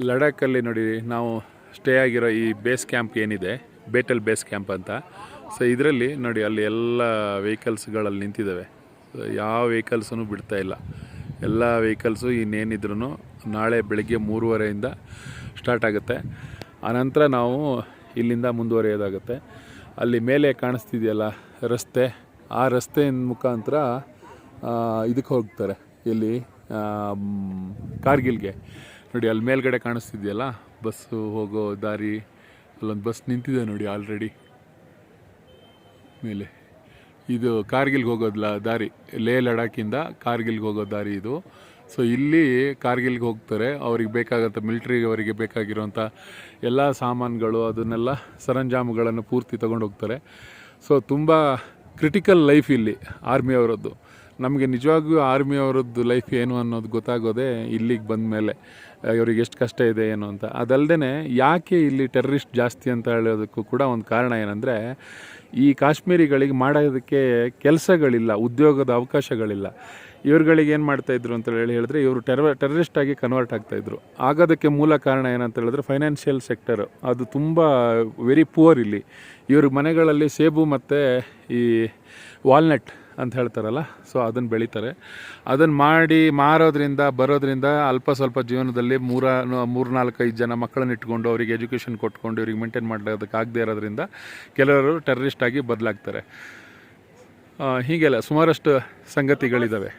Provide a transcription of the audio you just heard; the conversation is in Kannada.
ಲಡಾಖಲ್ಲಿ ನೋಡಿ ನಾವು ಸ್ಟೇ ಆಗಿರೋ ಈ ಬೇಸ್ ಕ್ಯಾಂಪ್ ಏನಿದೆ, ಬೇಟಲ್ ಬೇಸ್ ಕ್ಯಾಂಪ್ ಅಂತ. ಸೊ ಇದರಲ್ಲಿ ನೋಡಿ ಅಲ್ಲಿ ಎಲ್ಲ ವೆಹಿಕಲ್ಸ್ಗಳಲ್ಲಿ ನಿಂತಿದ್ದಾವೆ. ಯಾವ ವೆಹಿಕಲ್ಸೂ ಬಿಡ್ತಾ ಇಲ್ಲ. ಎಲ್ಲ ವೆಹಿಕಲ್ಸು ಇನ್ನೇನಿದ್ರು ನಾಳೆ ಬೆಳಗ್ಗೆ 3:30ಇಂದ ಸ್ಟಾರ್ಟ್ ಆಗುತ್ತೆ. ಆನಂತರ ನಾವು ಇಲ್ಲಿಂದ ಮುಂದುವರಿಯೋದಾಗುತ್ತೆ. ಅಲ್ಲಿ ಮೇಲೆ ಕಾಣಿಸ್ತಿದೆಯಲ್ಲ ರಸ್ತೆ, ಆ ರಸ್ತೆ ಮುಖಾಂತರ ಇದಕ್ಕೆ ಹೋಗ್ತಾರೆ. ಇಲ್ಲಿ ಕಾರ್ಗಿಲ್ಗೆ ನೋಡಿ. ಅಲ್ಲಿ ಮೇಲ್ಗಡೆ ಕಾಣಿಸ್ತಿದೆಯಲ್ಲ ಬಸ್ಸು ಹೋಗೋ ದಾರಿ, ಅಲ್ಲೊಂದು ಬಸ್ ನಿಂತಿದೆ ನೋಡಿ ಆಲ್ರೆಡಿ ಮೇಲೆ. ಇದು ಕಾರ್ಗಿಲ್ಗೆ ಹೋಗೋದಿಲ್ಲ ದಾರಿ, ಲೇ ಲಡಾಖಿಂದ ಕಾರ್ಗಿಲ್ಗೆ ಹೋಗೋ ದಾರಿ ಇದು. ಸೊ ಇಲ್ಲಿ ಕಾರ್ಗಿಲ್ಗೆ ಹೋಗ್ತಾರೆ. ಅವ್ರಿಗೆ ಬೇಕಾಗಂಥ ಮಿಲ್ಟ್ರಿಗೆ ಅವರಿಗೆ ಬೇಕಾಗಿರೋಂಥ ಎಲ್ಲ ಸಾಮಾನುಗಳು, ಅದನ್ನೆಲ್ಲ ಸರಂಜಾಮುಗಳನ್ನು ಪೂರ್ತಿ ತೊಗೊಂಡು ಹೋಗ್ತಾರೆ. ಸೊ ತುಂಬ ಕ್ರಿಟಿಕಲ್ ಲೈಫ್ ಇಲ್ಲಿ ಆರ್ಮಿಯವರದ್ದು. ನಮಗೆ ನಿಜವಾಗ್ಲೂ ಆರ್ಮಿಯವರದ್ದು ಲೈಫ್ ಏನು ಅನ್ನೋದು ಗೊತ್ತಾಗೋದೇ ಇಲ್ಲಿಗೆ ಬಂದ ಮೇಲೆ, ಇವ್ರಿಗೆ ಎಷ್ಟು ಕಷ್ಟ ಇದೆ ಏನು ಅಂತ. ಅದಲ್ಲದೆ ಯಾಕೆ ಇಲ್ಲಿ ಟೆರ್ರಿಸ್ಟ್ ಜಾಸ್ತಿ ಅಂತ ಹೇಳೋದಕ್ಕೂ ಕೂಡ ಒಂದು ಕಾರಣ ಏನಂದರೆ, ಈ ಕಾಶ್ಮೀರಿಗಳಿಗೆ ಮಾಡೋದಕ್ಕೆ ಕೆಲಸಗಳಿಲ್ಲ, ಉದ್ಯೋಗದ ಅವಕಾಶಗಳಿಲ್ಲ. ಇವ್ರುಗಳಿಗೆ ಏನು ಮಾಡ್ತಾಯಿದ್ರು ಅಂತ ಹೇಳಿದ್ರೆ, ಇವರು ಟೆರ್ರಿಸ್ಟಾಗಿ ಕನ್ವರ್ಟ್ ಆಗ್ತಾಯಿದ್ರು. ಆಗೋದಕ್ಕೆ ಮೂಲ ಕಾರಣ ಏನಂತ ಹೇಳಿದ್ರೆ ಫೈನಾನ್ಷಿಯಲ್ ಸೆಕ್ಟರು ಅದು ತುಂಬ ವೆರಿ ಪುವರ್ ಇಲ್ಲಿ. ಇವ್ರ ಮನೆಗಳಲ್ಲಿ ಸೇಬು ಮತ್ತು ಈ ವಾಲ್ನಟ್ ಅಂತ ಹೇಳ್ತಾರಲ್ಲ, ಸೊ ಅದನ್ನು ಬೆಳೀತಾರೆ. ಅದನ್ನು ಮಾರೋದ್ರಿಂದ ಬರೋದ್ರಿಂದ ಅಲ್ಪ ಸ್ವಲ್ಪ ಜೀವನದಲ್ಲಿ 3-4-5 ಜನ ಮಕ್ಕಳನ್ನ ಇಟ್ಕೊಂಡು ಅವರಿಗೆ ಎಜುಕೇಷನ್ ಕೊಟ್ಕೊಂಡು ಇವ್ರಿಗೆ ಮೇಂಟೈನ್ ಮಾಡೋದಕ್ಕಾಗದೇ ಇರೋದ್ರಿಂದ ಕೆಲವರು ಟೆರ್ರಿಸ್ಟಾಗಿ ಬದಲಾಗ್ತಾರೆ. ಹೀಗೆಲ್ಲ ಸುಮಾರಷ್ಟು ಸಂಗತಿಗಳಿದ್ದಾವೆ.